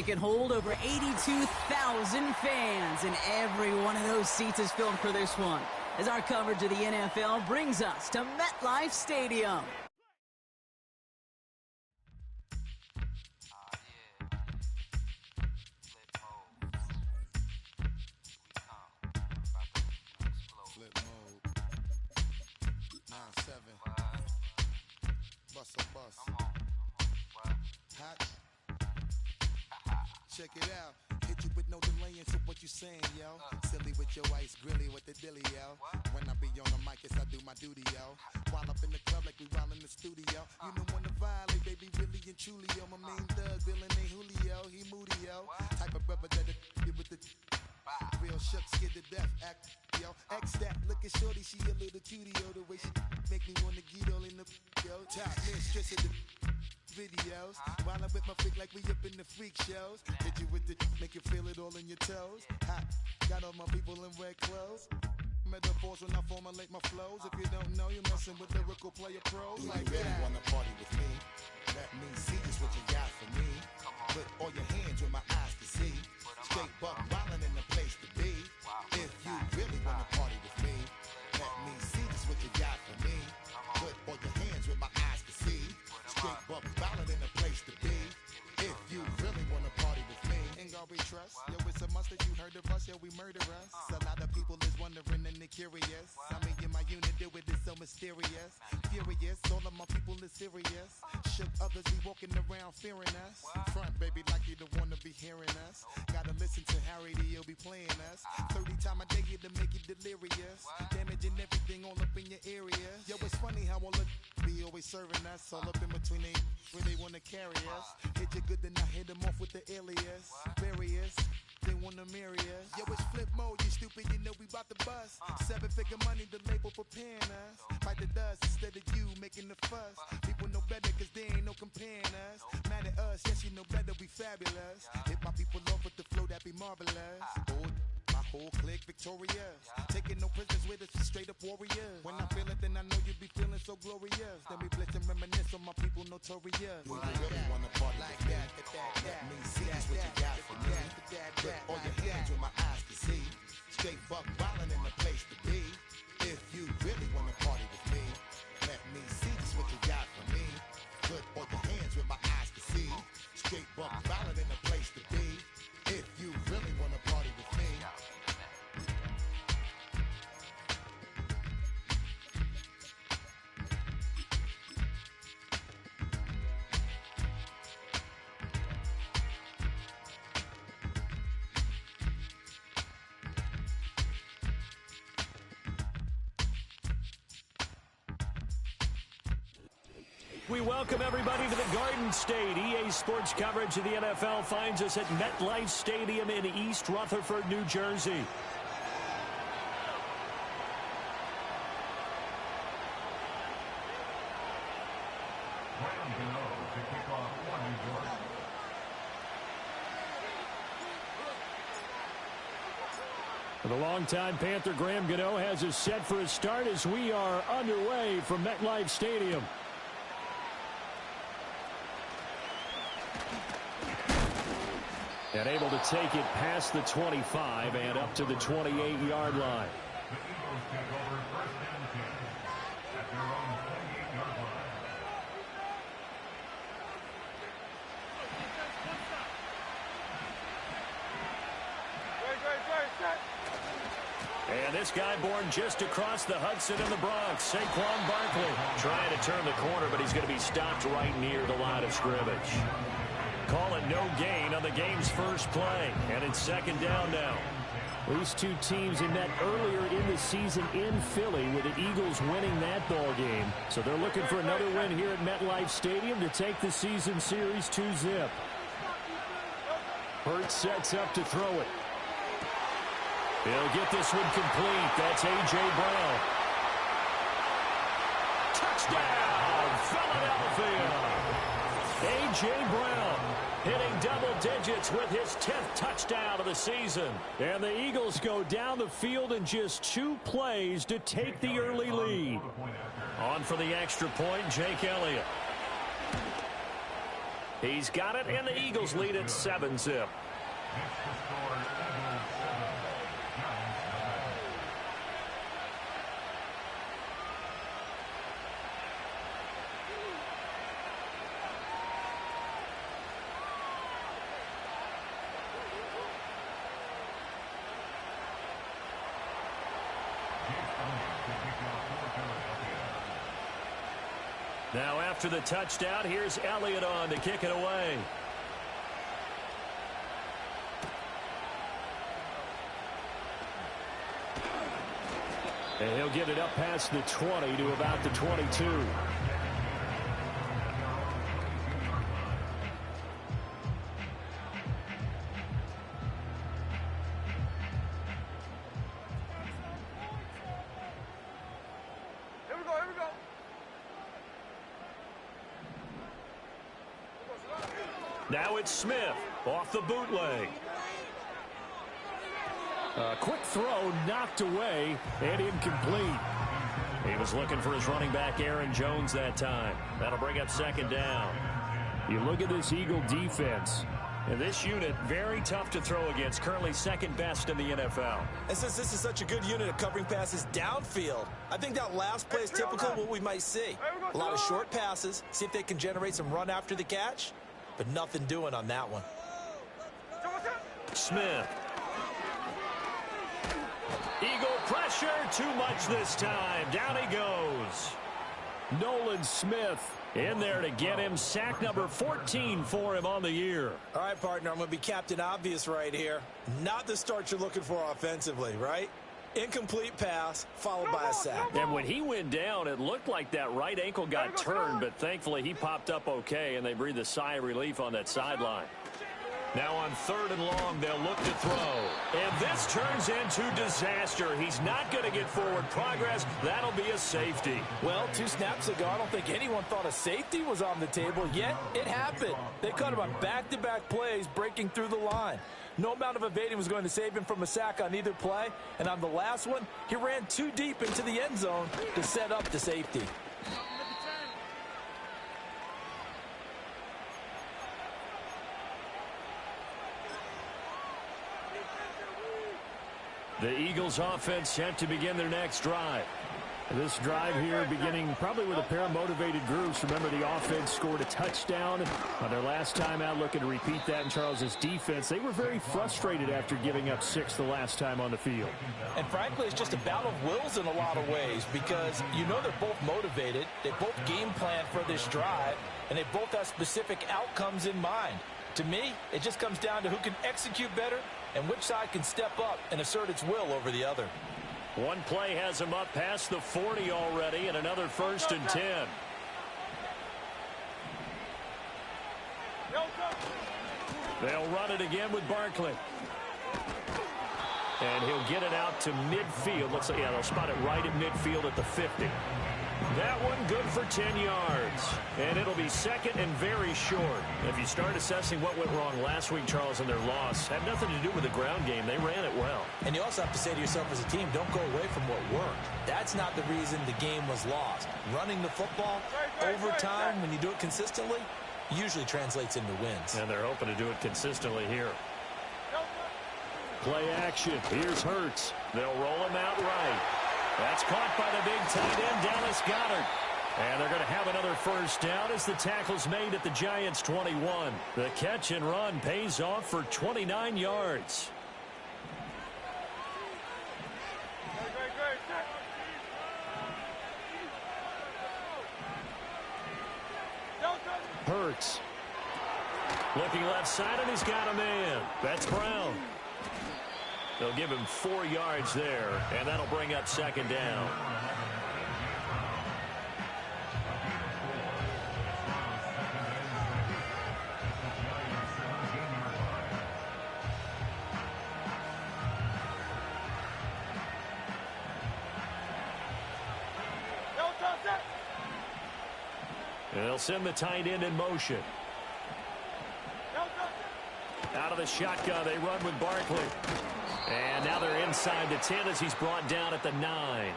can hold over 82,000 fans, and every one of those seats is filled for this one, as our coverage of the NFL brings us to MetLife Stadium. Flip mode. 9-7. Bust a bus. Hot. Check it out. Hit you with no delay into what you saying, yo. Silly with your ice, grilly with the dilly, yo. When I be on the mic, yes, I do my duty, yo. While up in the club like we while in the studio. You know when to violate, baby, really and truly, yo. My main thug, villain ain't Julio, he moody, yo. Type of brother that'll get with the real shook, scared to death, act, yo. X that, look at shorty, she a little cutie, yo. The way she make me wanna get all in the, yo. Top mistress of the videos. While I'm with my freak like we up in the freak shows. Hit you with the, make you feel it all in your toes. Hot, got all my people in red clothes. Metaphors when I formulate my flows. If you don't know, you're messing with lyrical player pros. Do like you really wanna party with me? Let me see just what you got for me. Put all your hands where my eyes can see. Straight buck wildin' in the place to be. If you really wanna party with me, let me see just what you got for me. Put all your hands where my eyes can see. Straight buck wildin' in the place to be. If you really wanna party with me, ain't gonna be trust. Yo, it's a must that you heard of us, yo, we murder us. A lot of people is wondering and they curious. I mean, in my unit do it is so mysterious. Furious, all of my people is serious. Shook others be walking around fearing us. Front, baby, like you don't wanna be hearing us. Gotta listen to Harry, he'll be playing us. 30 times a day to make you delirious. Damaging everything all up in your area. Yo, it's funny how all the be always serving us. All up in between they where they wanna carry us. Hit you good, then I hit them off with the alias. Various, they wanna marry us. Yo, it's flip mode, you stupid, you know we bout to bust. 7-figure money, the label preparing us. Fight the dust instead of you making the fuss. People know better cause they ain't no comparing us. Mad at us, yes you know better, we fabulous. Hit my people off with the flow, that be marvelous. My whole clique victorious. Taking no prisoners with us, straight up warriors. When I feel it, then I know you be feeling so glorious. Then we blitz and reminisce on my people notorious. Do you really wanna party like that? Let me see just what you got for me. Put all your hands where my eyes can see. Straight buck wildin' in the place to be. If you really wanna party with me, let me see just what you got for me. Put all your hands where my eyes can see. Straight buck wildin' in the place to be. If you really wanna party with me. We welcome everybody to the Garden State. EA Sports coverage of the NFL finds us at MetLife Stadium in East Rutherford, New Jersey. The longtime Panther Graham Gano has us set for a start as we are underway from MetLife Stadium. And able to take it past the 25 and up to the 28-yard line. And this guy born just across the Hudson in the Bronx, Saquon Barkley, trying to turn the corner, but he's going to be stopped right near the line of scrimmage. Calling no gain on the game's first play, and it's second down now. These two teams they met earlier in the season in Philly with the Eagles winning that ball game. So they're looking for another win here at MetLife Stadium to take the season series 2-zip. Hurts sets up to throw it. He'll get this one complete. That's A.J. Brown. Touchdown, Philadelphia. A.J. Brown hitting double digits with his 10th touchdown of the season. And the Eagles go down the field in just 2 plays to take the early lead. On for the extra point, Jake Elliott. He's got it, and the Eagles lead at 7-zip. Now after the touchdown, here's Elliott on to kick it away. And he'll get it up past the 20 to about the 22. Now it's Smith off the bootleg. A quick throw knocked away and incomplete. He was looking for his running back Aaron Jones that time. That'll bring up second down. You look at this Eagle defense. And this unit, very tough to throw against, currently second best in the NFL. And since this is such a good unit of covering passes downfield, I think that last play is typical of what we might see. A lot of short passes, see if they can generate some run after the catch, but nothing doing on that one. Smith. Eagle pressure, too much this time. Down he goes. Nolan Smith in there to get him. Sack number 14 for him on the year. All right, partner, I'm going to be Captain Obvious right here. Not the start you're looking for offensively, right? Incomplete pass followed by a sack. And when he went down, it looked like that right ankle got turned, but thankfully he popped up okay, and they breathed a sigh of relief on that sideline. Now on 3rd and long, they'll look to throw. And this turns into disaster. He's not going to get forward progress. That'll be a safety. Well, 2 snaps ago, I don't think anyone thought a safety was on the table, yet it happened. They cut him on back-to-back plays, breaking through the line. No amount of evading was going to save him from a sack on either play. And on the last one, he ran too deep into the end zone to set up the safety. The Eagles offense set to begin their next drive. This drive here beginning probably with a pair of motivated groups. Remember, the offense scored a touchdown on their last time out, looking to repeat that in Charles's defense. They were very frustrated after giving up 6 the last time on the field. And frankly, it's just a battle of wills in a lot of ways, because you know they're both motivated. They both game plan for this drive, and they both have specific outcomes in mind. To me, it just comes down to who can execute better and which side can step up and assert its will over the other. One play has him up past the 40 already, and another 1st and 10. They'll run it again with Barkley. And he'll get it out to midfield. Looks like, yeah, they'll spot it right at midfield at the 50. That one good for 10 yards. And it'll be second and very short. If you start assessing what went wrong last week, Charles, in their loss, had nothing to do with the ground game. They ran it well. And you also have to say to yourself as a team, don't go away from what worked. That's not the reason the game was lost. Running the football over time, when you do it consistently, usually translates into wins. And they're hoping to do it consistently here. Play action. Here's Hurts. They'll roll him out right. That's caught by the big tight end, Dallas Goedert. And they're going to have another 1st down as the tackle's made at the Giants' 21. The catch and run pays off for 29 yards. Hurts. Looking left side, and he's got a man. That's Brown. They'll give him 4 yards there, and that'll bring up second down. And they'll send the tight end in motion. Out of the shotgun, they run with Barkley. And now they're inside the 10 as he's brought down at the 9.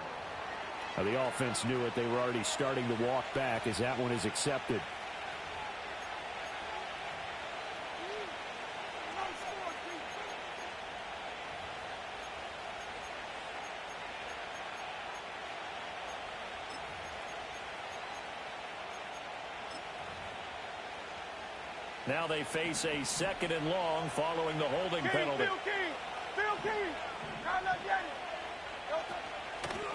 Now the offense knew it. They were already starting to walk back as that one is accepted. Now they face a 2nd and long following the holding penalty.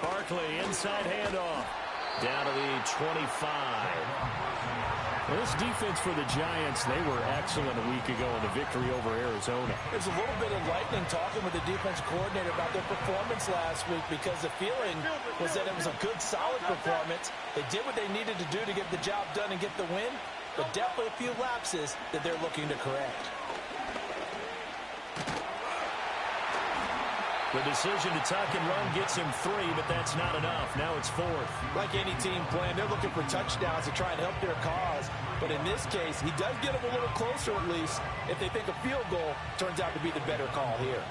Barkley, inside handoff. Down to the 25. Well, this defense for the Giants, they were excellent a week ago in the victory over Arizona. There's a little bit of lightning talking with the defense coordinator about their performance last week because the feeling was that it was a good, solid performance. They did what they needed to do to get the job done and get the win, but definitely a few lapses that they're looking to correct. The decision to tuck and run gets him 3, but that's not enough. Now it's 4th. Like any team playing, they're looking for touchdowns to try and help their cause. But in this case, he does get them a little closer at least if they think a field goal turns out to be the better call here.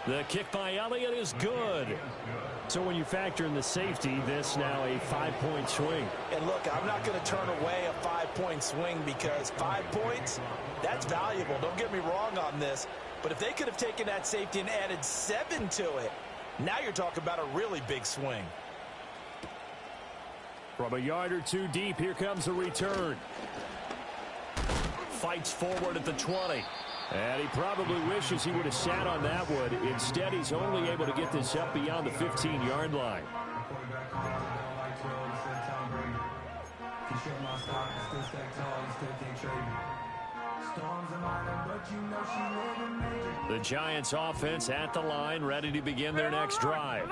The kick by Elliott is good. So when you factor in the safety, this now a 5-point swing. And look, I'm not going to turn away a 5-point swing because 5 points, that's valuable. Don't get me wrong on this. But if they could have taken that safety and added 7 to it, now you're talking about a really big swing. From a yard or 2 deep, here comes a return. Fights forward at the 20. And he probably wishes he would have sat on that one. Instead, he's only able to get this up beyond the 15-yard line. The Giants offense at the line, ready to begin their next drive.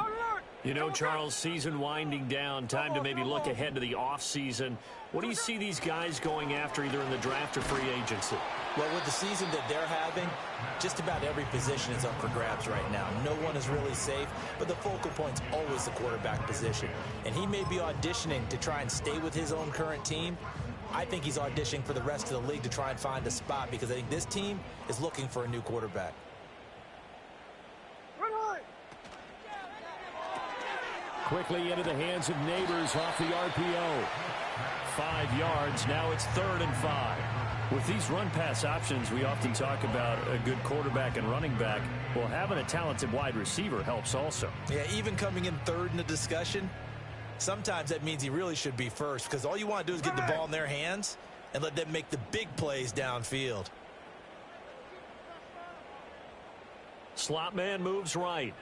You know, Charles, season winding down, time to maybe look ahead to the offseason. What do you see these guys going after either in the draft or free agency? Well, with the season that they're having, just about every position is up for grabs right now. No one is really safe, but the focal point's always the quarterback position. And he may be auditioning to try and stay with his own current team. I think he's auditioning for the rest of the league to try and find a spot because I think this team is looking for a new quarterback. Quickly into the hands of Neighbors off the RPO. 5 yards. Now it's 3rd and 5. With these run-pass options, we often talk about a good quarterback and running back. Well, having a talented wide receiver helps also. Yeah, even coming in 3rd in the discussion, sometimes that means he really should be first because all you want to do is get the ball in their hands and let them make the big plays downfield. Slot man moves right.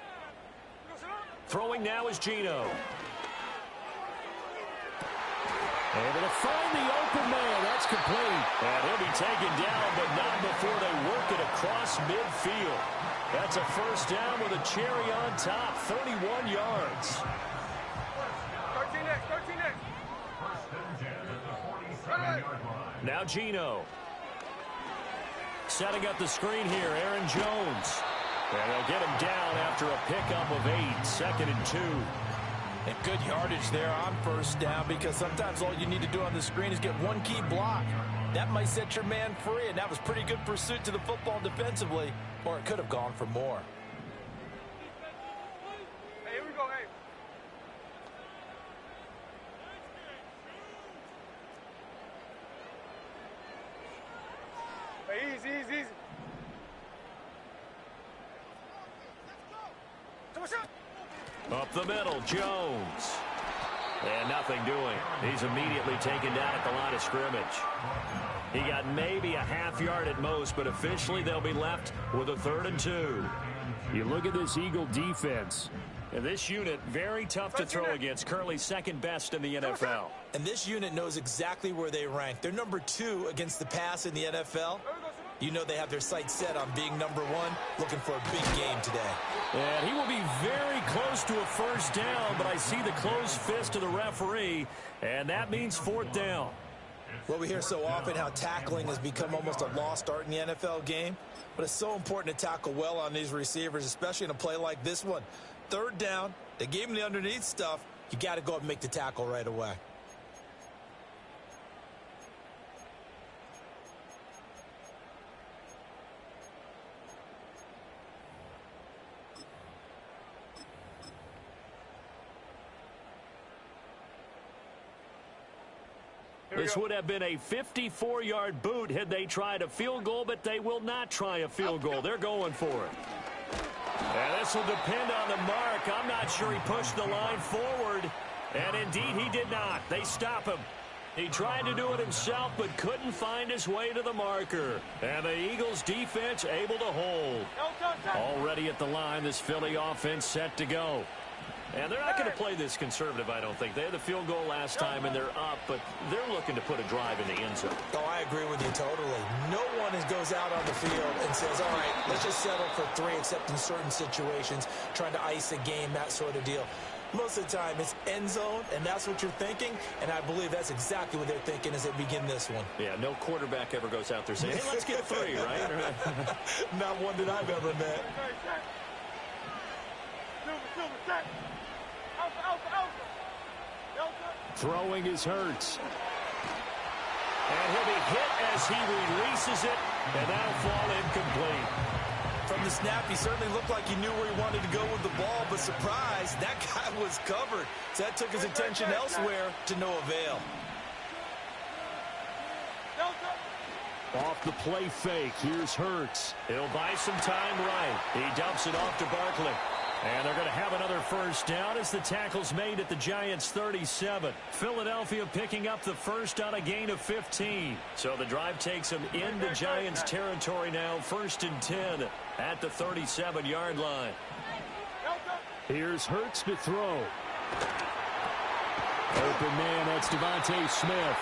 Throwing now is Geno. Able to find the open man. That's complete. And he'll be taken down, but not before they work it across midfield. That's a first down with a cherry on top. 31 yards. 13 next. Now Geno. Setting up the screen here, Aaron Jones. And they'll get him down after a pickup of 8, 2nd and 2. And good yardage there on first down because sometimes all you need to do on the screen is get one key block. That might set your man free, and that was pretty good pursuit to the football defensively, or it could have gone for more. Hey, here we go, hey. Hey, easy. Up the middle, Jones. And nothing doing. He's immediately taken down at the line of scrimmage. He got maybe a half yard at most, but officially they'll be left with a 3rd and 2. You look at this Eagle defense. And this unit, very tough to throw against. Currently 2nd best in the NFL. And this unit knows exactly where they rank. They're number 2 against the pass in the NFL. You know they have their sights set on being number 1, looking for a big game today. And he will be very close to a first down, but I see the closed fist of the referee, and that means 4th down. Well, we hear so often how tackling has become almost a lost art in the NFL game, but it's so important to tackle well on these receivers, especially in a play like this one. 3rd down, they gave him the underneath stuff. You got to go up and make the tackle right away. This would have been a 54-yard boot had they tried a field goal, but they will not try a field goal. They're going for it. And this will depend on the mark. I'm not sure he pushed the line forward. And indeed, he did not. They stop him. He tried to do it himself, but couldn't find his way to the marker. And the Eagles defense able to hold. Already at the line, this Philly offense set to go. And they're not going to play this conservative, I don't think. They had the field goal last time, and they're up, but they're looking to put a drive in the end zone. Oh, I agree with you totally. No one goes out on the field and says, all right, let's just settle for 3, except in certain situations, trying to ice a game, that sort of deal. Most of the time, it's end zone, and that's what you're thinking, and I believe that's exactly what they're thinking as they begin this one. Yeah, no quarterback ever goes out there saying, hey, let's get 3, right? Not one that I've ever met. Throwing is Hurts. And he'll be hit as he releases it, and that'll fall incomplete. From the snap, he certainly looked like he knew where he wanted to go with the ball, but surprise, that guy was covered. So that took his attention elsewhere to no avail. Off the play fake, here's Hurts. He'll buy some time right. He dumps it off to Barkley. And they're going to have another first down as the tackle's made at the Giants' 37. Philadelphia picking up the first on a gain of 15. So the drive takes them into Giants territory now, 1st and 10 at the 37-yard line. Here's Hurts to throw. Open man, that's Devontae Smith.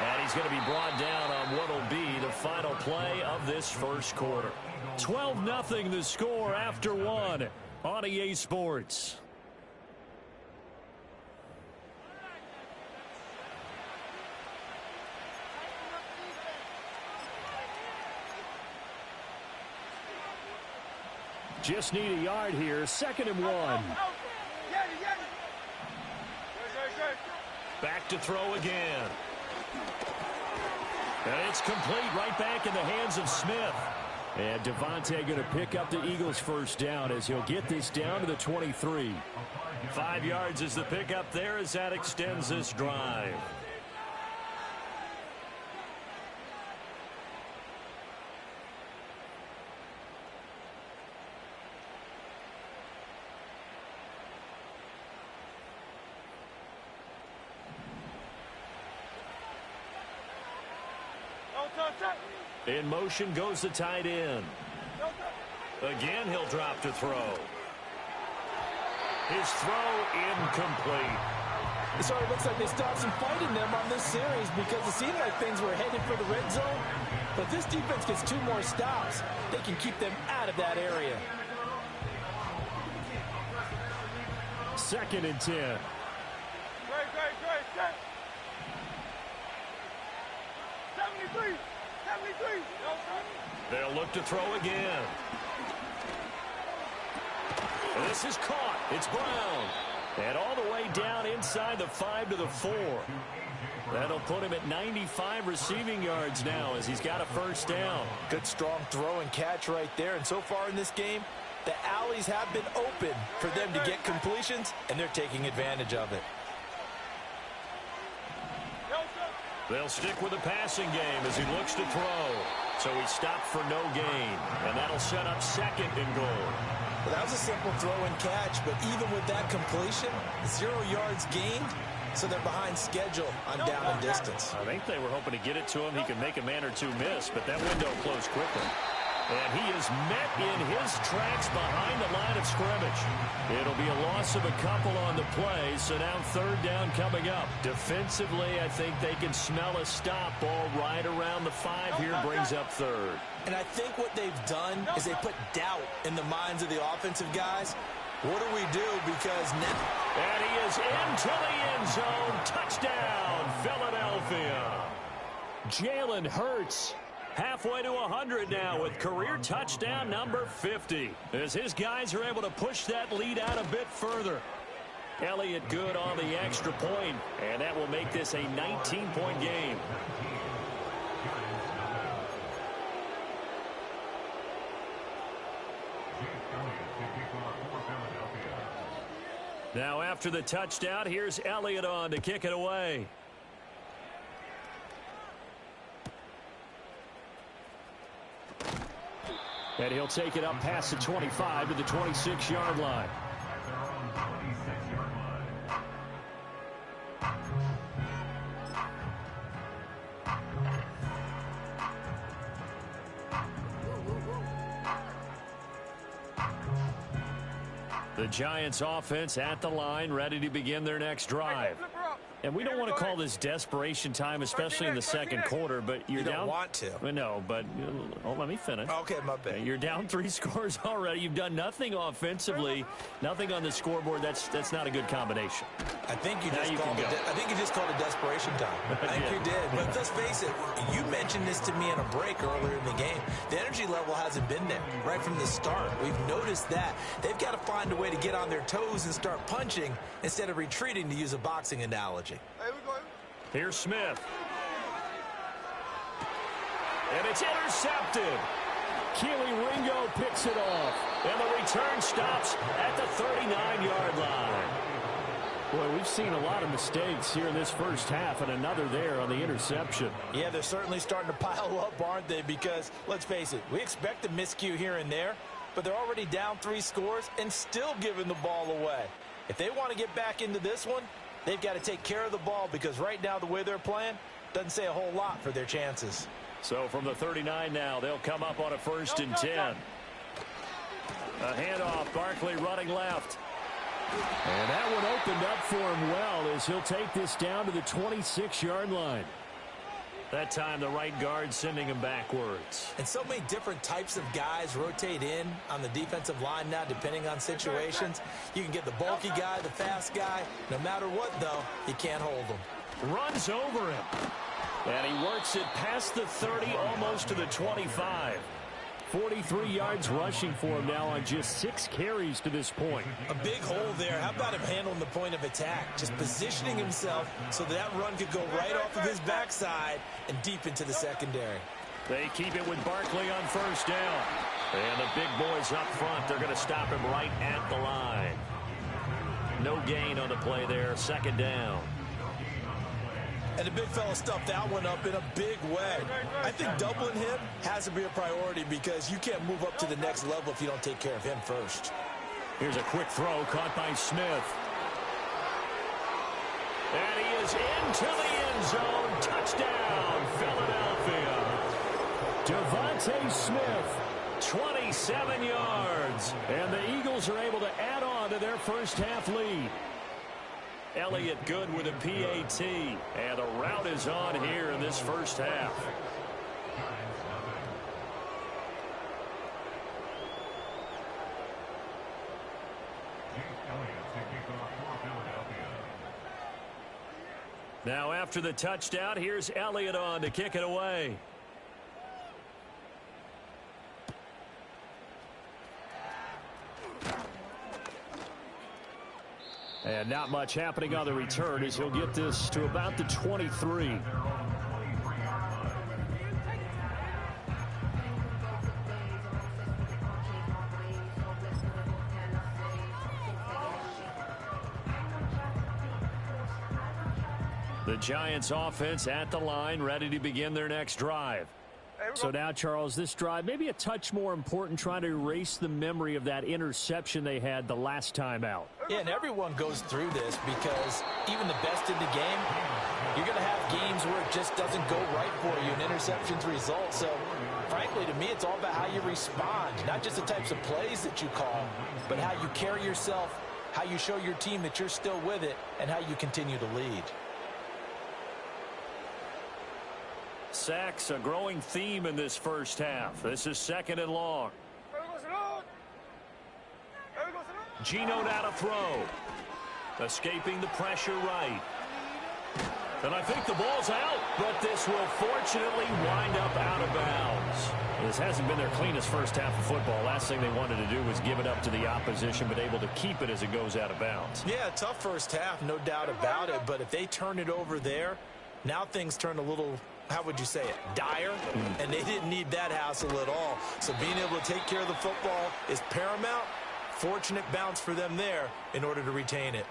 And he's going to be brought down on what will be the final play of this first quarter. 12-0 the score after 1 on EA Sports. Just need a yard here. 2nd and 1. Back to throw again. And it's complete right back in the hands of Smith. And Devontae going to pick up the Eagles' first down as he'll get this down to the 23. 5 yards is the pickup there as that extends this drive. In motion goes the tight end. Again, he'll drop to throw. His throw incomplete. It sort of looks like they stopped some fight in them on this series because it seemed like things were headed for the red zone. But this defense gets 2 more stops. They can keep them out of that area. 2nd and 10. Great. Set. 73. They'll look to throw again. This is caught. It's Brown. And all the way down inside the 5 to the 4. That'll put him at 95 receiving yards now as he's got a first down. Good strong throw and catch right there. And so far in this game, the alleys have been open for them to get completions, and they're taking advantage of it. They'll stick with the passing game as he looks to throw. So he stopped for no gain. And that'll set up 2nd and goal. Well, that was a simple throw and catch, but even with that completion, 0 yards gained, so they're behind schedule on down and distance. I think they were hoping to get it to him. He could make a man or 2 miss, but that window closed quickly. And he is met in his tracks behind the line of scrimmage. It'll be a loss of a couple on the play, so now 3rd down coming up. Defensively, I think they can smell a stop. Ball right around the 5 here, brings up 3rd. And I think what they've done is they put doubt in the minds of the offensive guys. What do we do? Because now... And he is into the end zone. Touchdown, Philadelphia. Jalen Hurts. Halfway to 100 now with career touchdown number 50. As his guys are able to push that lead out a bit further. Elliott good on the extra point, and that will make this a 19-point game. Now after the touchdown, here's Elliott on to kick it away. And he'll take it up past the 25 to the 26-yard line. The Giants offense at the line, ready to begin their next drive. And we don't want to call this desperation time, especially in the second quarter, but you're down. You don't want to. No, but let me finish. Okay, my bad. You're down 3 scores already. You've done nothing offensively, nothing on the scoreboard. That's not a good combination. I think you just called it desperation time. I think you did. But let's face it, you mentioned this to me in a break earlier in the game. The energy level hasn't been there right from the start. We've noticed that. They've got to find a way to get on their toes and start punching instead of retreating, to use a boxing analogy. Here's Smith. And it's intercepted. Keely Ringo picks it off. And the return stops at the 39-yard line. Boy, we've seen a lot of mistakes here in this first half, and another there on the interception. Yeah, they're certainly starting to pile up, aren't they? Because, let's face it, we expect a miscue here and there, but they're already down 3 scores and still giving the ball away. If they want to get back into this one, they've got to take care of the ball, because right now the way they're playing doesn't say a whole lot for their chances. So from the 39 now, they'll come up on a 1st and 10. A handoff, Barkley running left. And that one opened up for him well as he'll take this down to the 26-yard line. That time the right guard sending him backwards. And so many different types of guys rotate in on the defensive line now, depending on situations. You can get the bulky guy, the fast guy. No matter what, though, you can't hold him. Runs over him. And he works it past the 30, almost to the 25. 43 yards rushing for him now on just 6 carries to this point. A big hole there. How about him handling the point of attack? Just positioning himself so that run could go right off of his backside and deep into the secondary. They keep it with Barkley on 1st down. And the big boys up front, they're going to stop him right at the line. No gain on the play there, 2nd down. And the big fella stuffed that one up in a big way. I think doubling him has to be a priority, because you can't move up to the next level if you don't take care of him first. Here's a quick throw caught by Smith. And he is into the end zone. Touchdown, Philadelphia. Devontae Smith, 27 yards. And the Eagles are able to add on to their first half lead. Elliott good with a PAT, and the route is on here in this first half. Now after the touchdown, here's Elliott on to kick it away. And not much happening on the return as he'll get this to about the 23. The Giants offense at the line, ready to begin their next drive. So now, Charles, this drive maybe a touch more important, trying to erase the memory of that interception they had the last time out. Yeah, and everyone goes through this, because even the best in the game, you're going to have games where it just doesn't go right for you, and interceptions result. So, frankly, to me, it's all about how you respond, not just the types of plays that you call, but how you carry yourself, how you show your team that you're still with it, and how you continue to lead. Sacks, a growing theme in this first half. This is 2nd and long. Gino now to throw. Escaping the pressure right. And I think the ball's out, but this will fortunately wind up out of bounds. This hasn't been their cleanest first half of football. Last thing they wanted to do was give it up to the opposition, but able to keep it as it goes out of bounds. Yeah, tough first half, no doubt about it. But if they turn it over there, now things turn a little, how would you say it, dire? And they didn't need that hassle at all. So being able to take care of the football is paramount. Fortunate bounce for them there in order to retain it.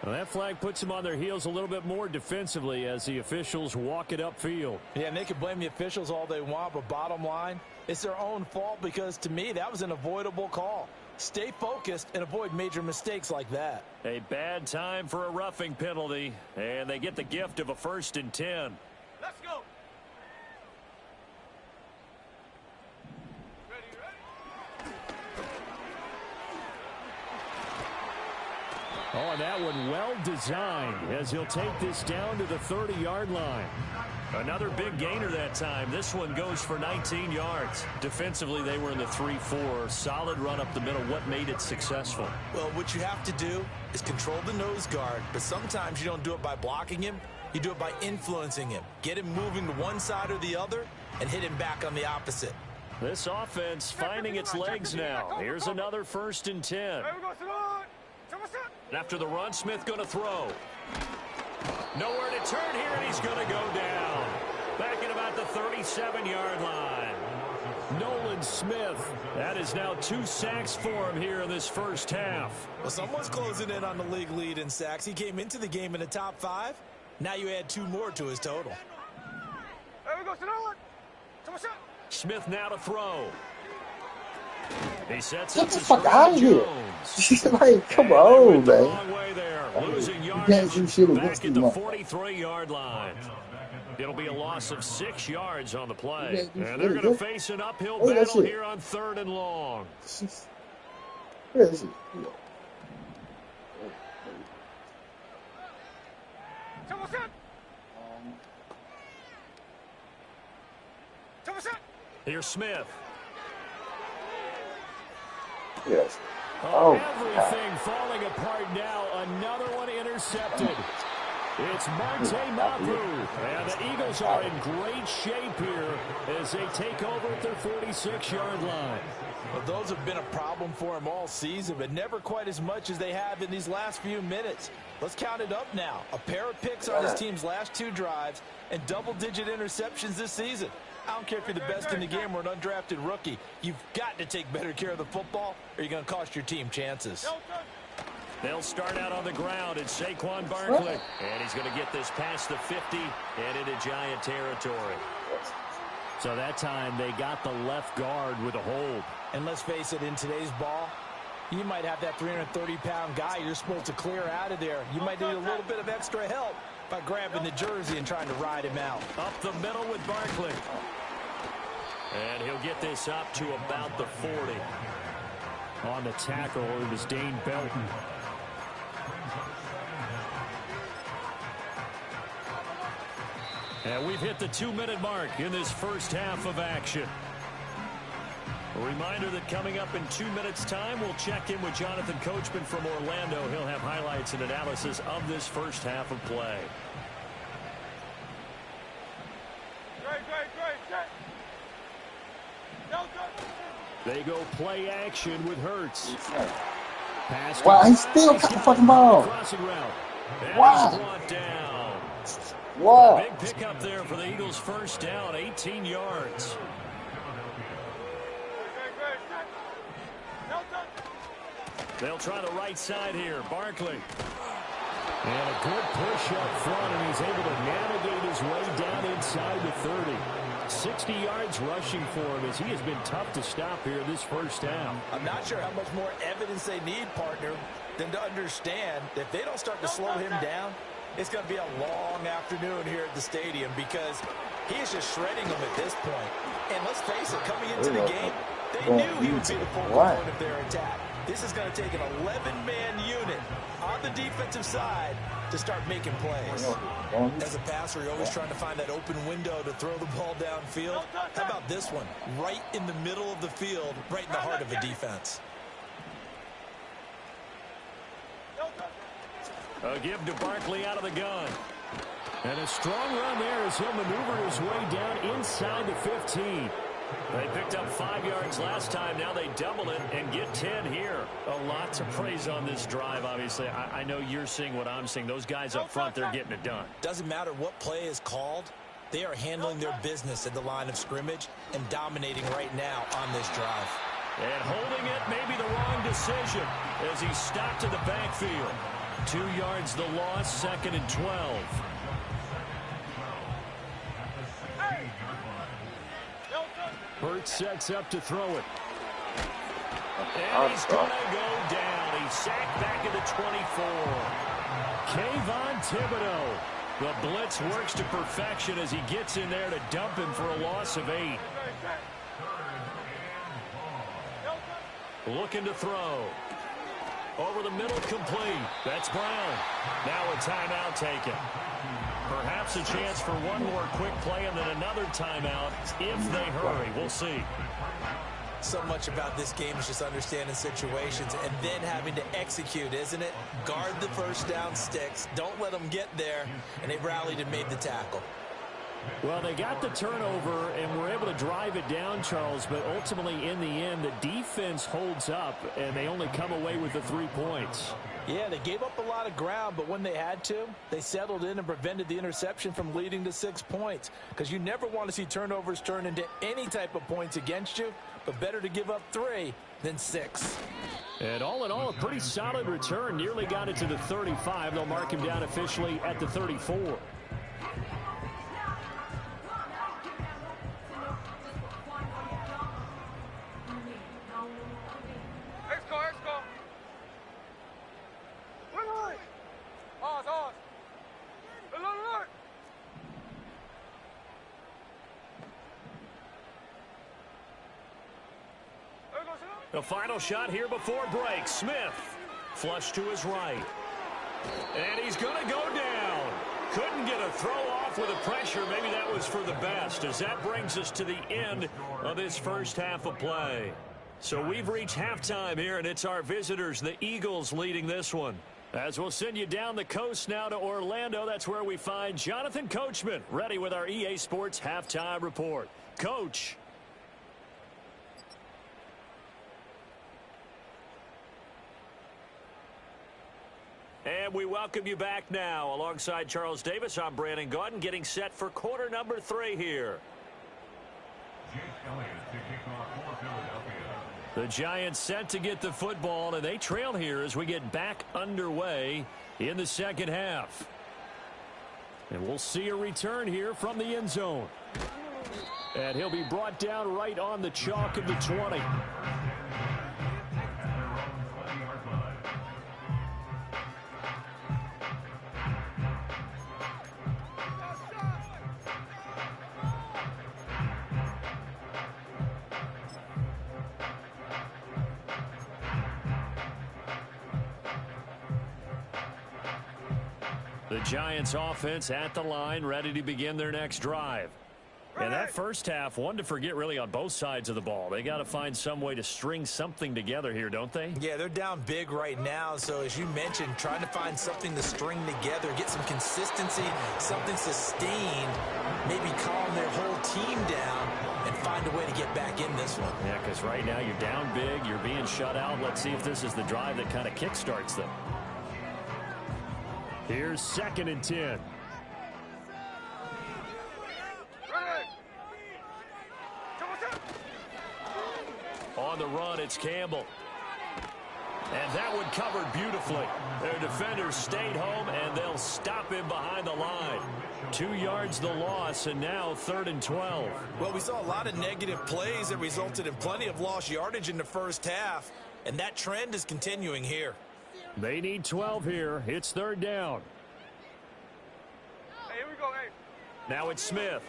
Well, that flag puts them on their heels a little bit more defensively as the officials walk it upfield. Yeah, and they can blame the officials all they want, but bottom line, it's their own fault, because to me, that was an avoidable call. Stay focused and avoid major mistakes like that. A bad time for a roughing penalty, and they get the gift of a 1st and 10. Let's go. Oh, and that one well designed as he'll take this down to the 30-yard line. Another big gainer that time. This one goes for 19 yards. Defensively, they were in the 3-4. Solid run up the middle. What made it successful? Well, what you have to do is control the nose guard, but sometimes you don't do it by blocking him. You do it by influencing him. Get him moving to one side or the other and hit him back on the opposite. This offense finding its legs now. Here's another 1st and 10. After the run, Smith going to throw. Nowhere to turn here, and he's going to go down. Back at about the 37-yard line. Nolan Smith. That is now 2 sacks for him here in this first half. Well, someone's closing in on the league lead in sacks. He came into the game in the top 5. Now you add 2 more to his total. Smith now to throw. He sets Get up the his fuck out of here. Like, come on, man. Long way there. Losing You can't do shit yardage against back at them, the man. 43-yard line. It'll be a loss of 6 yards on the play. You can't do And they're shit. going to face an uphill Look at that battle shit. here on 3rd and long. Where is he? Here's Smith. Yes. Oh, Everything falling apart now. Another one intercepted. It's Marte Mapu. And the Eagles are in great shape here as they take over at their 46-yard line. Well, those have been a problem for him all season, but never quite as much as they have in these last few minutes. Let's count it up now. A pair of picks on his team's last 2 drives and double-digit interceptions this season. I don't care if you're the best in the game or an undrafted rookie. You've got to take better care of the football or you're going to cost your team chances. They'll start out on the ground. It's Saquon Barkley. And he's going to get this past the 50 and into Giant territory. So that time they got the left guard with a hold. And let's face it, in today's ball, you might have that 330-pound guy you're supposed to clear out of there. You might need a little bit of extra help by grabbing the jersey and trying to ride him out. Up the middle with Barkley. And he'll get this up to about the 40. On the tackle, it was Dane Belton. And we've hit the 2-minute mark in this first half of action. A reminder that coming up in 2 minutes' time, we'll check in with Jonathan Coachman from Orlando. He'll have highlights and analysis of this first half of play. They go play action with Hurts. Pass. Wow, he still got the fucking ball. Crossing route. Wow. Brought down. Wow. Big pickup there for the Eagles' first down, 18 yards. They'll try the right side here. Barkley. And a good push up front, and he's able to navigate his way down inside the 30. 60 yards rushing for him as he has been tough to stop here this first half. I'm not sure how much more evidence they need, partner, than to understand that if they don't start to slow him down, it's going to be a long afternoon here at the stadium because he is just shredding them at this point. And let's face it, coming into the game, they knew he would be the focal point of their attack. This is going to take an 11-man unit on the defensive side to start making plays. As a passer, you're always trying to find that open window to throw the ball downfield. How about this one? Right in the middle of the field, right in the heart of a defense. A give to Barkley out of the gun. And a strong run there as he'll maneuver his way down inside the 15. They picked up 5 yards last time. Now they double it and get 10 here. A lot to praise on this drive, obviously. I know you're seeing what I'm seeing. Those guys up front, they're getting it done. Doesn't matter what play is called. They are handling their business at the line of scrimmage and dominating right now on this drive. And holding it may be the wrong decision as he's stopped in the backfield. 2 yards the loss, 2nd and 12. Hurts sets up to throw it. And he's going to go down. He's sacked back at the 24. Kayvon Thibodeau. The blitz works to perfection as he gets in there to dump him for a loss of 8. Looking to throw. Over the middle, complete. That's Brown. Now a timeout taken. Perhaps a chance for one more quick play and then another timeout if they hurry. We'll see. So much about this game is just understanding situations and then having to execute, isn't it? Guard the first down sticks. Don't let them get there. And they rallied and made the tackle. Well, they got the turnover and were able to drive it down, Charles, but ultimately in the end, the defense holds up, and they only come away with the 3 points. Yeah, they gave up a lot of ground, but when they had to, they settled in and prevented the interception from leading to 6 points. Because you never want to see turnovers turn into any type of points against you, but better to give up 3 than 6. And all in all, a pretty solid return. Nearly got it to the 35. They'll mark him down officially at the 34. The final shot here before break. Smith, flush to his right. And he's going to go down. Couldn't get a throw off with the pressure. Maybe that was for the best, as that brings us to the end of this first half of play. So we've reached halftime here, and it's our visitors, the Eagles, leading this one. As we'll send you down the coast now to Orlando, that's where we find Jonathan Coachman, ready with our EA Sports halftime report. Coach. And we welcome you back now. Alongside Charles Davis, I'm Brandon Gaudin, getting set for quarter number 3 here. The Giants set to get the football, and they trail here as we get back underway in the second half. And we'll see a return here from the end zone. And he'll be brought down right on the chalk of the 20. The Giants offense at the line, ready to begin their next drive. And that first half, one to forget really on both sides of the ball. They got to find some way to string something together here, don't they? Yeah, they're down big right now. So as you mentioned, trying to find something to string together, get some consistency, something sustained, maybe calm their whole team down and find a way to get back in this one. Yeah, because right now you're down big, you're being shut out. Let's see if this is the drive that kind of kickstarts them. Here's 2nd and 10. On the run, it's Campbell. And that one covered beautifully. Their defenders stayed home, and they'll stop him behind the line. 2 yards the loss, and now 3rd and 12. Well, we saw a lot of negative plays that resulted in plenty of lost yardage in the first half, and that trend is continuing here. They need 12 here. It's 3rd down. Hey, here we go, hey. Now it's Smith.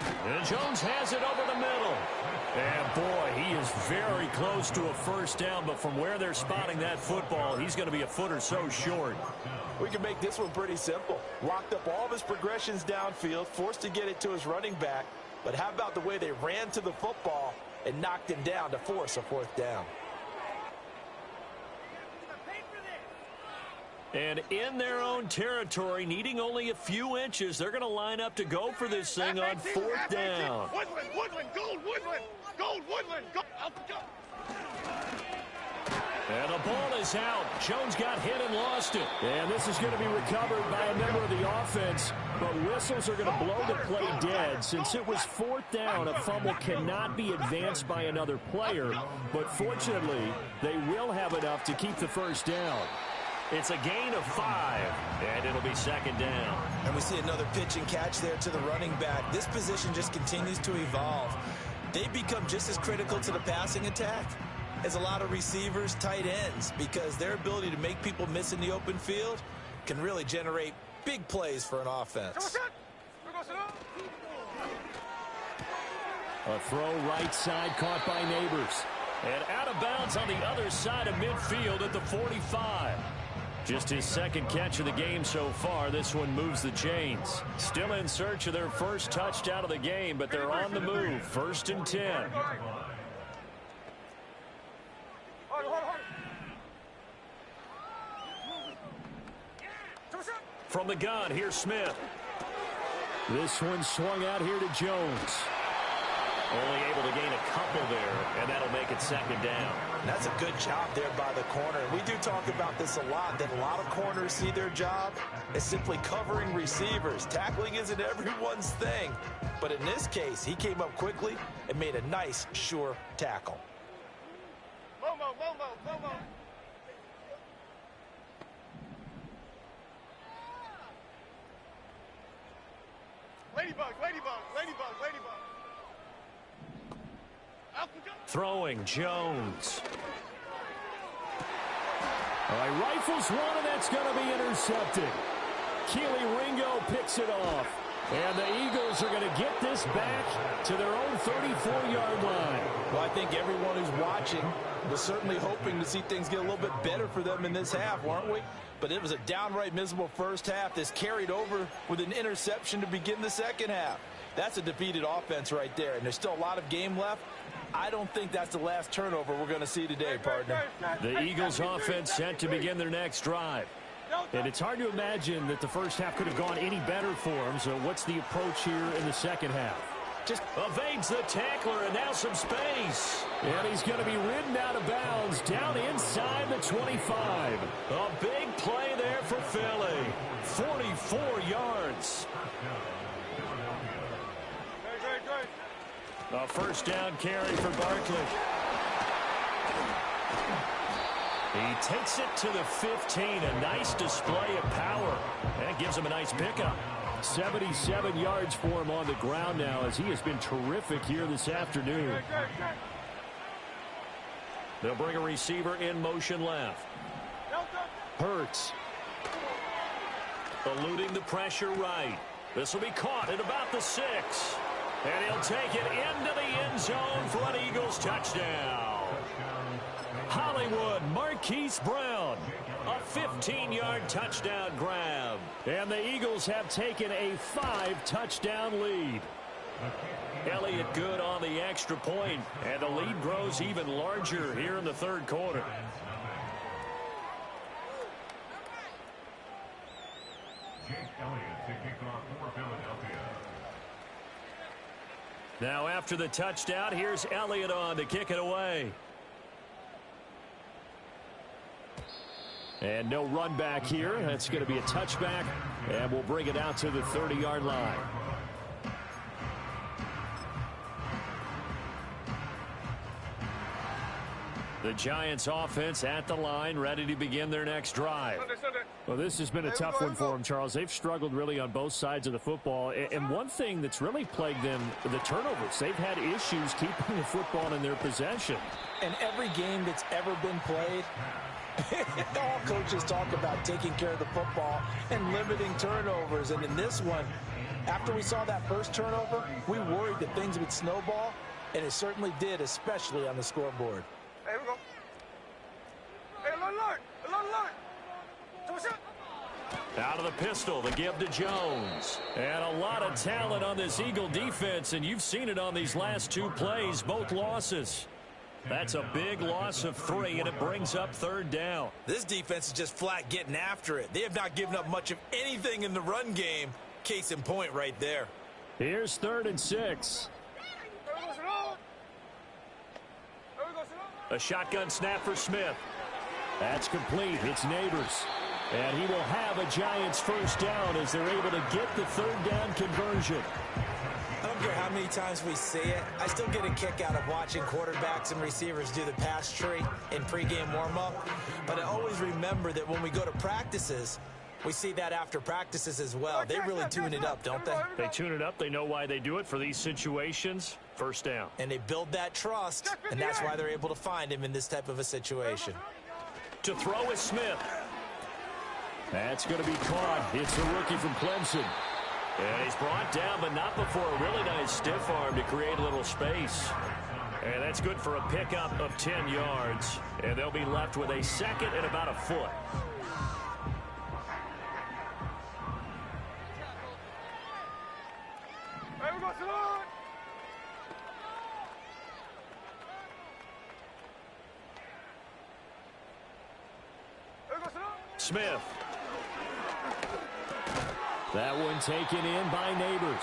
And Jones has it over the middle. And, boy, he is very close to a first down, but from where they're spotting that football, he's going to be a foot or so short. We can make this one pretty simple. Locked up all of his progressions downfield, forced to get it to his running back. But how about the way they ran to the football and knocked him down to force a 4th down? And in their own territory, needing only a few inches, they're going to line up to go for this thing on 4th down. Woodland, Gold, Woodland, go. And the ball is out. Jones got hit and lost it. And this is going to be recovered by a member of the offense. But whistles are going to blow the play dead. Since it was 4th down, a fumble cannot be advanced by another player. But fortunately, they will have enough to keep the first down. It's a gain of 5, and it'll be 2nd down. And we see another pitch and catch there to the running back. This position just continues to evolve. They become just as critical to the passing attack as a lot of receivers, tight ends, because their ability to make people miss in the open field can really generate big plays for an offense. A throw right side caught by Neighbors. And out of bounds on the other side of midfield at the 45. Just his second catch of the game so far. This one moves the chains. Still in search of their first touchdown of the game, but they're on the move. 1st and 10. From the gun, here's Smith. This one swung out here to Jones. Only able to gain a couple there, and that'll make it 2nd down. That's a good job there by the corner. We do talk about this a lot, that a lot of corners see their job as simply covering receivers. Tackling isn't everyone's thing. But in this case, he came up quickly and made a nice, sure tackle. Momo, Momo, Momo. Ladybug, ladybug, ladybug, ladybug. Throwing, Jones. All right, rifles one, and that's going to be intercepted. Keely Ringo picks it off. And the Eagles are going to get this back to their own 34-yard line. Well, I think everyone who's watching was certainly hoping to see things get a little bit better for them in this half, weren't we? But it was a downright miserable first half. This carried over with an interception to begin the second half. That's a defeated offense right there, and there's still a lot of game left. I don't think that's the last turnover we're going to see today, partner. The Eagles offense set to begin their next drive. And it's hard to imagine that the first half could have gone any better for them. So what's the approach here in the second half? Just evades the tackler, and now some space. And he's going to be ridden out of bounds down inside the 25. A big play there for Philly. 44 yards. A first down carry for Barkley. He takes it to the 15. A nice display of power. And gives him a nice pickup. 77 yards for him on the ground now, as he has been terrific here this afternoon. They'll bring a receiver in motion left. Hurts. Eluding the pressure right. This will be caught at about the 6. And he'll take it into the end zone for an Eagles touchdown. Hollywood Marquise Brown. A 15-yard touchdown grab. And the Eagles have taken a 5-touchdown lead. Elliott good on the extra point, and the lead grows even larger here in the third quarter. Now after the touchdown, here's Elliott on to kick it away. And no run back here. That's going to be a touchback, and we'll bring it out to the 30-yard line. The Giants offense at the line, ready to begin their next drive. Well, this has been a tough one for them, Charles. They've struggled really on both sides of the football. And one thing that's really plagued them, the turnovers. They've had issues keeping the football in their possession. And every game that's ever been played, all coaches talk about taking care of the football and limiting turnovers. And in this one, after we saw that first turnover, we worried that things would snowball, and it certainly did, especially on the scoreboard. Hey, here we go. Hey, alert, alert. Out of the pistol, the give to Jones. And a lot of talent on this Eagle defense, and you've seen it on these last two plays, both losses. That's a big loss of 3, and it brings up third down. This defense is just flat getting after it. They have not given up much of anything in the run game. Case in point right there. Here's 3rd and 6. A shotgun snap for Smith. That's complete. It's Neighbors. And he will have a Giants first down as they're able to get the third down conversion. I don't care how many times we see it. I still get a kick out of watching quarterbacks and receivers do the pass tree in pregame warm-up. But I always remember that when we go to practices, we see that after practices as well. They really tune it up, don't they? They tune it up. They know why they do it for these situations. First down. And they build that trust, and that's why they're able to find him in this type of a situation. To throw is Smith. That's going to be caught. It's the rookie from Clemson. And he's brought down, but not before a really nice stiff arm to create a little space. And that's good for a pickup of 10 yards. And they'll be left with a second and about a foot. Smith. That one taken in by Neighbors.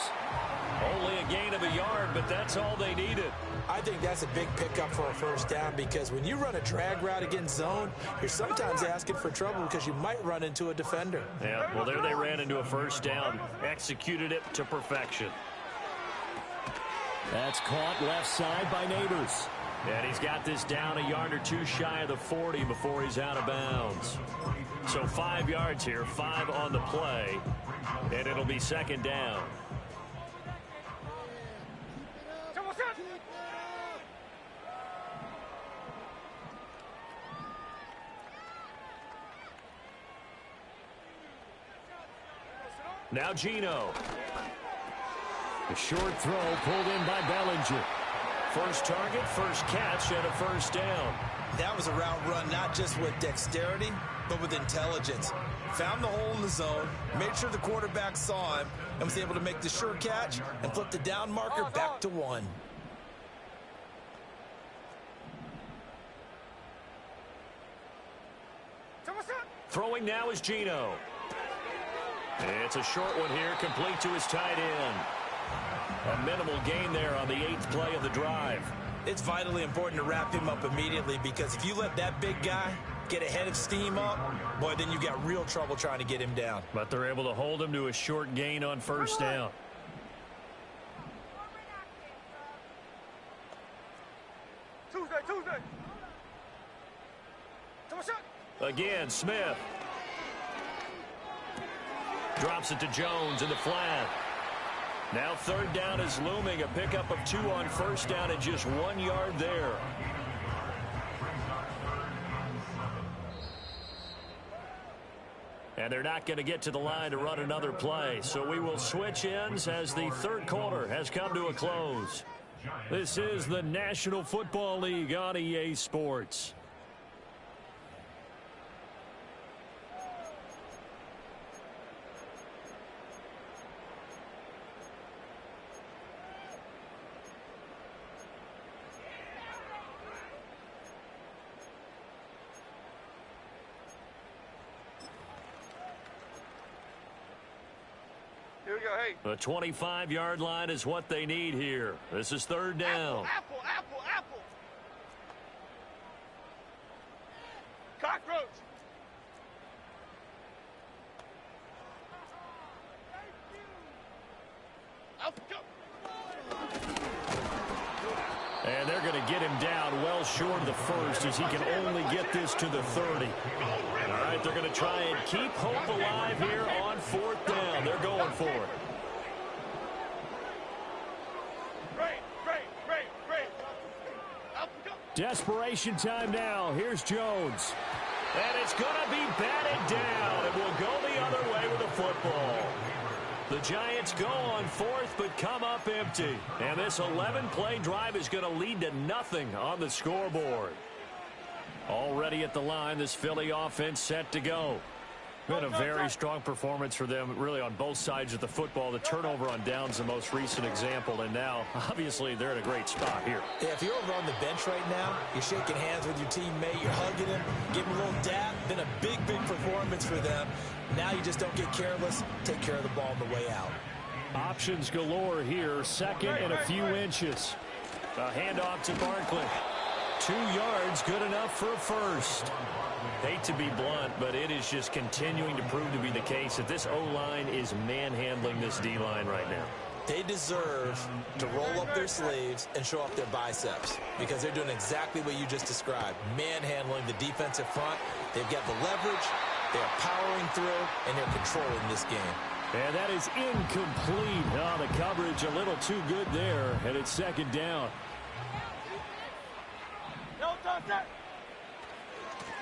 Only a gain of a yard, but that's all they needed. I think that's a big pickup for a first down because when you run a drag route against zone, you're sometimes asking for trouble because you might run into a defender. Yeah, well, there they ran into a first down. Executed it to perfection. That's caught left side by Neighbors. And he's got this down a yard or two shy of the 40 before he's out of bounds. So 5 yards here, 5 on the play, and it'll be second down. Now Gino. A short throw pulled in by Bellinger. First target, first catch, and a first down. That was a route run not just with dexterity, but with intelligence. Found the hole in the zone, made sure the quarterback saw him, and was able to make the sure catch and flip the down marker back to 1. Throwing now is Gino. It's a short one here, complete to his tight end. A minimal gain there on the 8th play of the drive. It's vitally important to wrap him up immediately because if you let that big guy get ahead of steam up, boy, then you got real trouble trying to get him down. But they're able to hold him to a short gain on first down. Tuesday. Again, Smith. Drops it to Jones in the flat. Now third down is looming. A pickup of 2 on first down and just 1 yard there. And they're not going to get to the line to run another play. So we will switch ends as the third quarter has come to a close. This is the National Football League on EA Sports. Here we go, hey. The 25-yard line is what they need here. This is third down. Apple. Cockroach. And they're going to get him down well short of the first as he can only get this to the 30. All right, they're going to try and keep hope alive here on fourth down. They're going for it. Desperation time now. Here's Jones. And it's going to be batted down. It will go the other way with the football. The Giants go on fourth, but come up empty. And this 11-play drive is going to lead to nothing on the scoreboard. Already at the line, this Philly offense set to go. Been a very strong performance for them, really, on both sides of the football. The turnover on downs, the most recent example, and now, obviously, they're in a great spot here. Yeah, if you're over on the bench right now, you're shaking hands with your teammate, you're hugging him, giving him a little dap. Been a big performance for them. Now you just don't get careless. Take care of the ball on the way out. Options galore here. Second and a few inches. A handoff to Barkley. 2 yards, good enough for a first. Hate to be blunt, but it is just continuing to prove to be the case that this O-line is manhandling this D-line right now. They deserve to roll up their sleeves and show off their biceps because they're doing exactly what you just described, manhandling the defensive front. They've got the leverage, they're powering through, and they're controlling this game. And that is incomplete. Oh, the coverage a little too good there, and it's second down.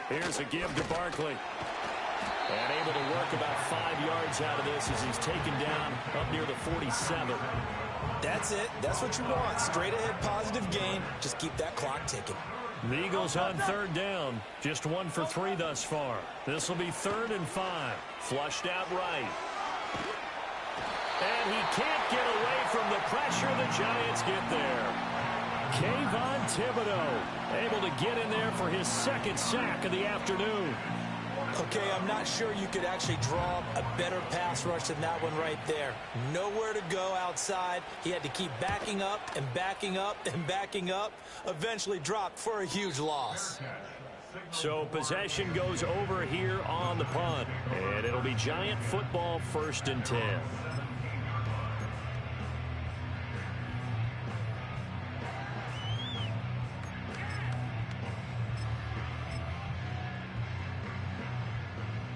Here's a give to Barkley. And able to work about 5 yards out of this as he's taken down up near the 47. That's it. That's what you want. Straight ahead positive gain. Just keep that clock ticking. The Eagles on third down. Just 1 for 3 thus far. This will be 3rd and 5. Flushed out right. And he can't get away from the pressure. The Giants get there. Kayvon Thibodeau able to get in there for his 2nd sack of the afternoon. Okay, I'm not sure you could actually draw a better pass rush than that one right there. Nowhere to go outside. He had to keep backing up and backing up and backing up. Eventually dropped for a huge loss. So possession goes over here on the punt. And it'll be Giant football, 1st and 10.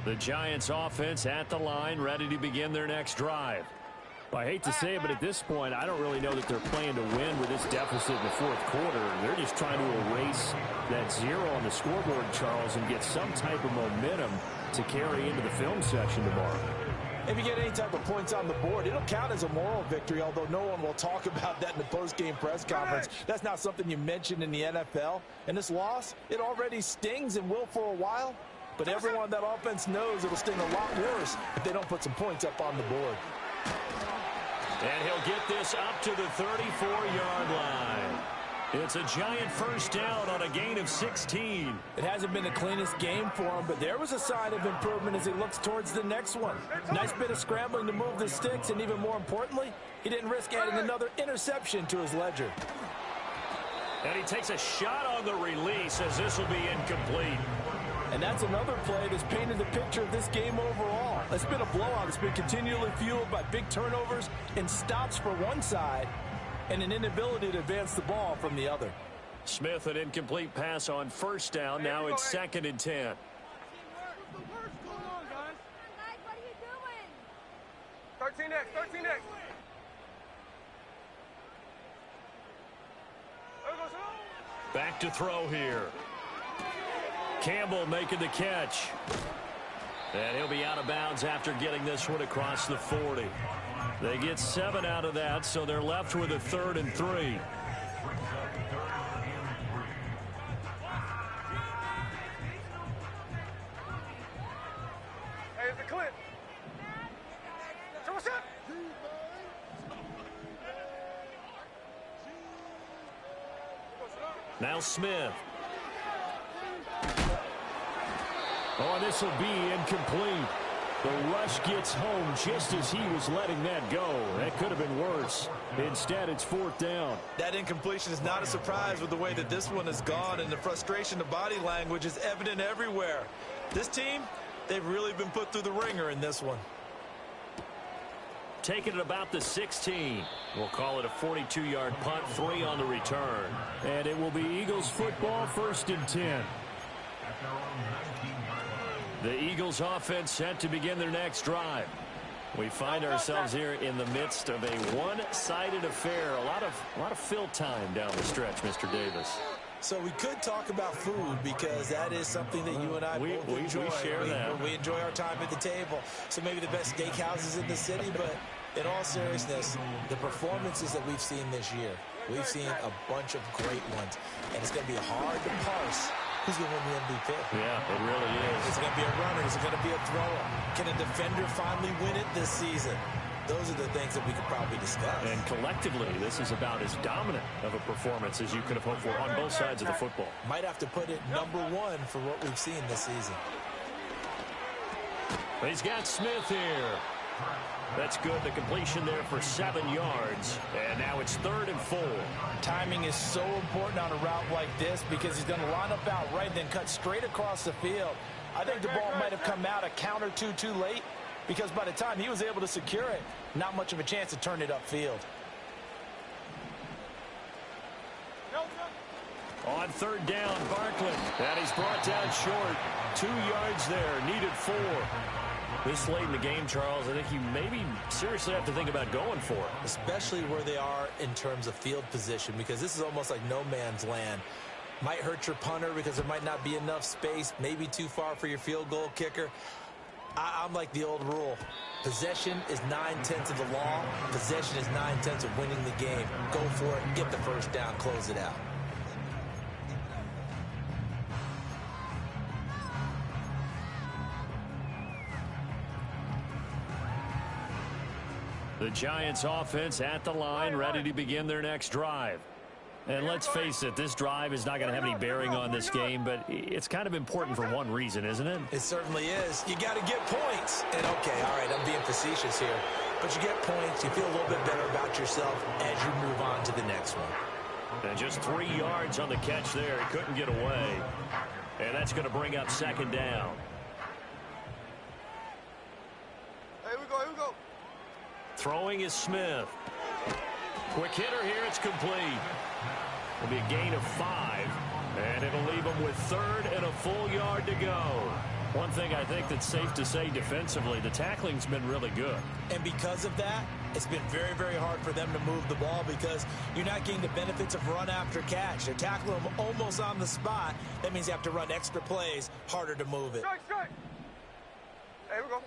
The Giants offense at the line, ready to begin their next drive. I hate to say it, but at this point, I don't really know that they're playing to win with this deficit in the 4th quarter. They're just trying to erase that 0 on the scoreboard, Charles, and get some type of momentum to carry into the film section tomorrow. If you get any type of points on the board, it'll count as a moral victory, although no one will talk about that in the post-game press conference. That's not something you mentioned in the NFL. And this loss, it already stings and will for a while. But everyone on that offense knows it'll sting a lot worse if they don't put some points up on the board. And he'll get this up to the 34-yard line. It's a Giant 1st down on a gain of 16. It hasn't been the cleanest game for him, but there was a sign of improvement as he looks towards the next one. Nice bit of scrambling to move the sticks, and even more importantly, he didn't risk adding another interception to his ledger. And he takes a shot on the release as this will be incomplete. And that's another play that's painted the picture of this game overall. It's been a blowout. It's been continually fueled by big turnovers and stops for one side and an inability to advance the ball from the other. Smith, an incomplete pass on 1st down. Now it's 2nd and 10. What's going on, guys? What are you doing? 13X. There goes it. Back to throw here. Campbell making the catch. And he'll be out of bounds after getting this one across the 40. They get 7 out of that, so they're left with a 3rd and 3. Hey, it's a clip. So what's up? Now Smith. Oh, this will be incomplete. The rush gets home just as he was letting that go. That could have been worse. Instead, it's 4th down. That incompletion is not a surprise with the way that this one has gone, and the frustration of body language is evident everywhere. This team, they've really been put through the ringer in this one. Taking it about the 16. We'll call it a 42-yard punt, 3 on the return. And it will be Eagles football, 1st and 10. The Eagles offense set to begin their next drive. We find ourselves here in the midst of a one-sided affair. A lot of fill time down the stretch, Mr. Davis. So we could talk about food because that is something that you and I both enjoy. We share that. We enjoy our time at the table. So maybe the best steakhouses in the city, but in all seriousness, the performances that we've seen this year, we've seen a bunch of great ones. And it's going to be hard to parse who's going to win the MVP. Yeah, it really is. Is it going to be a runner? Is it going to be a thrower? Can a defender finally win it this season? Those are the things that we could probably discuss. And collectively, this is about as dominant of a performance as you could have hoped for on both sides of the football. Might have to put it number 1 for what we've seen this season. He's got Smith here. That's good. The completion there for 7 yards. And now it's 3rd and 4. Timing is so important on a route like this because he's going to line up out right and then cut straight across the field. I think the ball might have come out a count or two too late because by the time he was able to secure it, not much of a chance to turn it upfield. On 3rd down, Barkley. And he's brought down short. 2 yards there. Needed 4. This late in the game, Charles, I think you maybe seriously have to think about going for it. Especially where they are in terms of field position, because this is almost like no man's land. Might hurt your punter because there might not be enough space, maybe too far for your field goal kicker. I'm like the old rule. Possession is 9/10 of the law. Possession is 9/10 of winning the game. Go for it. Get the first down. Close it out. The Giants offense at the line, ready to begin their next drive. And let's face it, this drive is not going to have any bearing on this game, but it's kind of important for one reason, isn't it? It certainly is. You got to get points. And, okay, all right, I'm being facetious here. But you get points, you feel a little bit better about yourself as you move on to the next one. And just 3 yards on the catch there. He couldn't get away. And that's going to bring up second down. Here we go, here we go. Throwing is Smith. Quick hitter here, it's complete. It'll be a gain of 5, and it'll leave them with third and a full yard to go. One thing I think that's safe to say defensively, the tackling's been really good. And because of that, it's been very, very hard for them to move the ball because you're not getting the benefits of run after catch. They're tackling them almost on the spot. That means you have to run extra plays, harder to move it. Strike, strike. Here we go.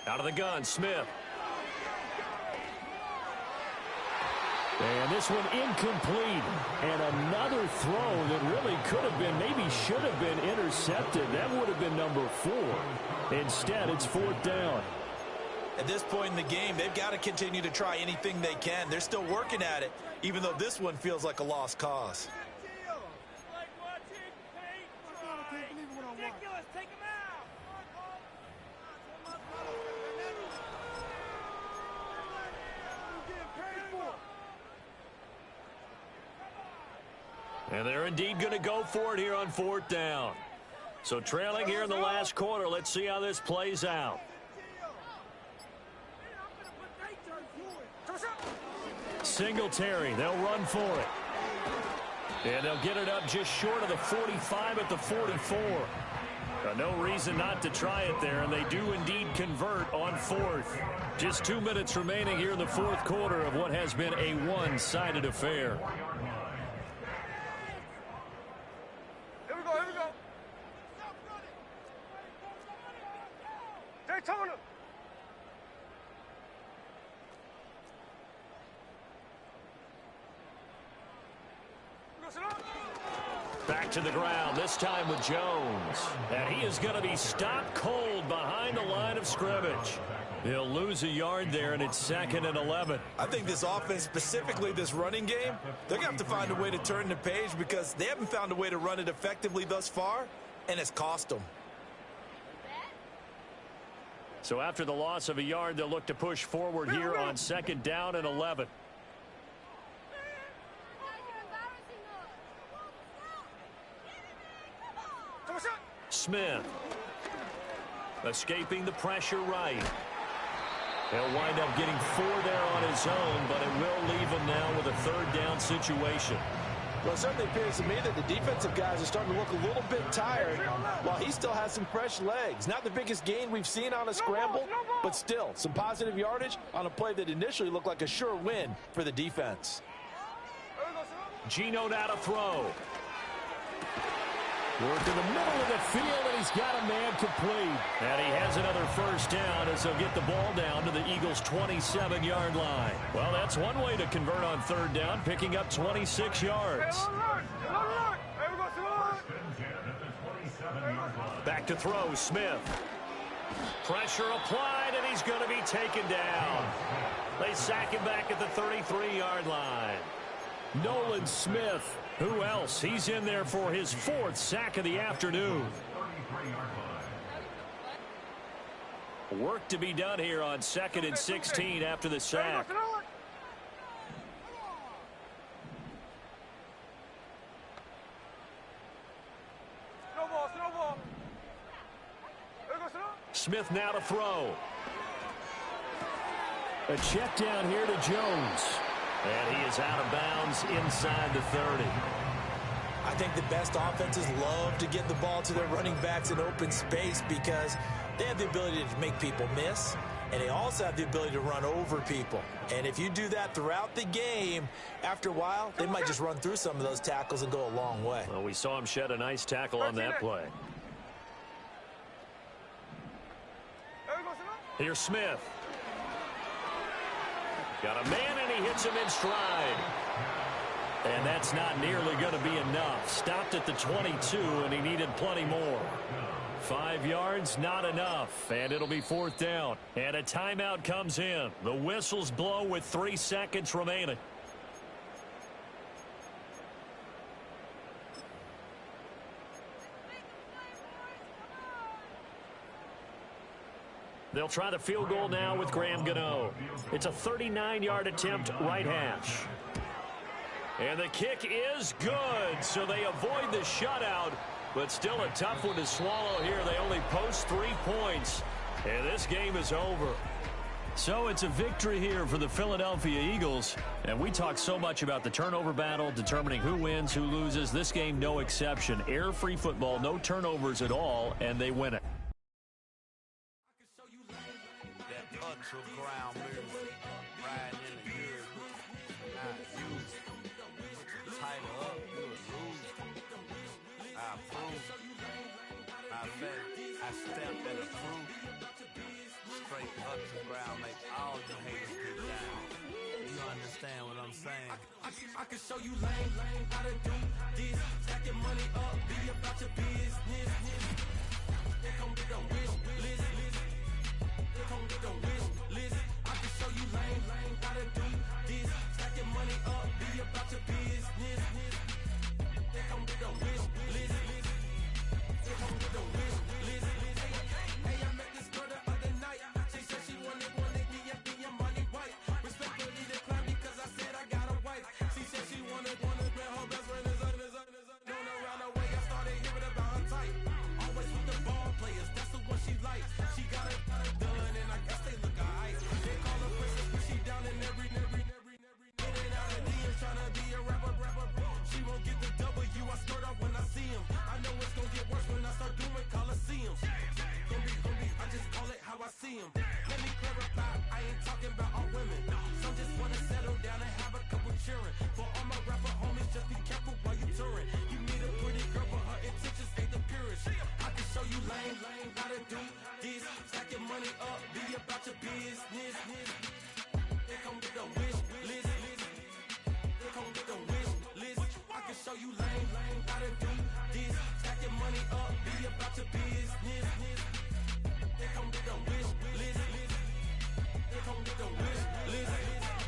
Out of the gun, Smith. And this one incomplete. And another throw that really could have been, maybe should have been intercepted. That would have been number 4. Instead, it's 4th down. At this point in the game, they've got to continue to try anything they can. They're still working at it, even though this one feels like a lost cause. And they're indeed going to go for it here on 4th down. So trailing here in the last quarter, let's see how this plays out. Singletary, they'll run for it. And they'll get it up just short of the 45 at the 44. No reason not to try it there, and they do indeed convert on 4th. Just 2 minutes remaining here in the 4th quarter of what has been a one-sided affair. Here we go, here we go. Daytona. Back to the ground, this time with Jones. And he is going to be stopped cold behind the line of scrimmage. He'll lose a yard there, and it's 2nd and 11. I think this offense, specifically this running game, they're going to have to find a way to turn the page because they haven't found a way to run it effectively thus far, and it's cost them. So after the loss of a yard, they'll look to push forward here on 2nd down and 11. Smith escaping the pressure right. He'll wind up getting 4 there on his own, but it will leave him now with a 3rd down situation. Well, it certainly appears to me that the defensive guys are starting to look a little bit tired while he still has some fresh legs. Not the biggest gain we've seen on a scramble, but still some positive yardage on a play that initially looked like a sure win for the defense. Geno now to throw. Work in the middle of the field, and he's got a man complete. And he has another 1st down as he'll get the ball down to the Eagles' 27-yard line. Well, that's one way to convert on 3rd down, picking up 26 yards. Back to throw, Smith. Pressure applied, and he's going to be taken down. They sack him back at the 33-yard line. Nolan Smith. Who else? He's in there for his 4th sack of the afternoon. Work to be done here on 2nd and 16 after the sack. Smith now to throw. A check down here to Jones. And he is out of bounds inside the 30. I think the best offenses love to get the ball to their running backs in open space because they have the ability to make people miss. and they also have the ability to run over people. And if you do that throughout the game, after a while, they might just run through some of those tackles and go a long way. Well, we saw him shed a nice tackle on that play. Here's Smith. Got a man, and he hits him in stride. And that's not nearly going to be enough. Stopped at the 22, and he needed plenty more. 5 yards, not enough, and it'll be 4th down. And a timeout comes in. The whistles blow with 3 seconds remaining. They'll try the field goal now with Graham Gano. It's a 39-yard attempt, right hash. And the kick is good, so they avoid the shutout, but still a tough one to swallow here. They only post 3 points, and this game is over. So it's a victory here for the Philadelphia Eagles, and we talk so much about the turnover battle, determining who wins, who loses. This game, no exception. Air-free football, no turnovers at all, and they win it. Ground move, riding in the years, not used. Title up, you a lose. I approve. I bet, I step and approve. Straight up to ground, make all the haters get down. You understand what I'm saying? I can show you lame, how to do this. Stack your money up, be about your business. They come with a wish list. They come with a wish list. I can show you lame, how to do this. Stack your money up, be about your business. They come with a wish list. They come with a wish list. Hey, I met this girl the other night. She said she wanted me and your money white. Respectfully declined because I said I got a wife. She said she wanted man, her best friend is known around the way. I started hearing about her type. Always with the ball players, that's the one she likes. She got it done, and I guess they look alright. They call her princess, but she down in every in and out of DMs, tryna be a rapper. She won't get the W, I skirt off when I see him. I know it's gonna get worse when I start doing Coliseums. Gonna be, I just call it how I see him. Let me clarify, I ain't talking about all women. Some just wanna settle down and have a couple cheering. For all my rapper homies, just be careful while you touring. You need a pretty girl, but her intentions ain't the purest. I can show you lame, how to do this. Stack your money up, be about your business. They come with a wish list. They come with a wish list. I can show you lame, how to do this. Stack your money up, be about your business. They come with a wish list. They come with a wish list.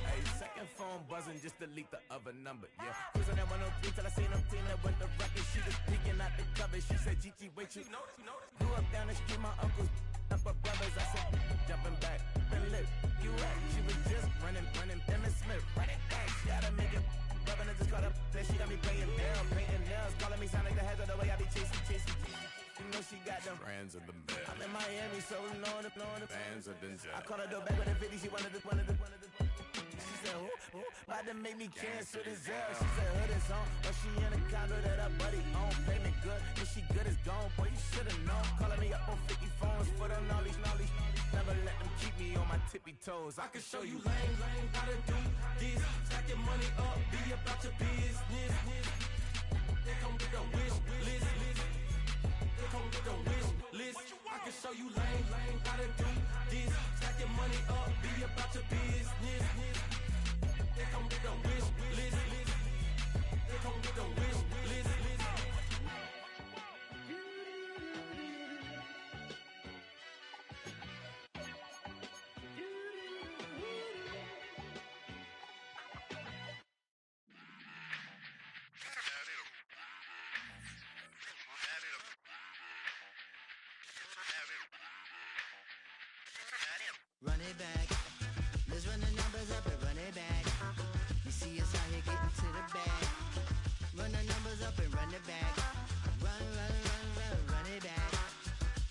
Hey, second phone buzzing, just delete the other number, yeah. Cruising at 103 till I seen them team that went the record. She was peeking out the cover. She said, Gigi, wait, you grew up down the street, my uncle's up her brothers. I said, jumping back, been lit. You at? She was just running. Emmett Smith, running back. She had to make it. Rubbing, I just caught up. Then she got me playing down, painting nails, calling me sound like the heads of the way I be chasing. You know she got them friends of the bed. I'm in Miami, so know the fans of the jet. I called her door back with a 50. She wanted the. She said, who? About to make me cancel this L. She said, hood is on, but she in a condo that her buddy own. Payment good, if she good is gone. Boy, you should've known. Calling me up on 50 phones for the knowledge. Never let them keep me on my tippy toes. I can show you lame, how to do this. Stack your money up, be about your business. They come with a wish list. They come with a wish list. I can show you lame, how to do this. Stack your money up, be about your business. They come with a wish list. They come with a wish list. Run it back. Let's run the numbers up and run it back. You see us out here getting to the bag. Run the numbers up and run it back. Run it back.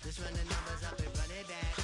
Let's run the numbers up and run it back.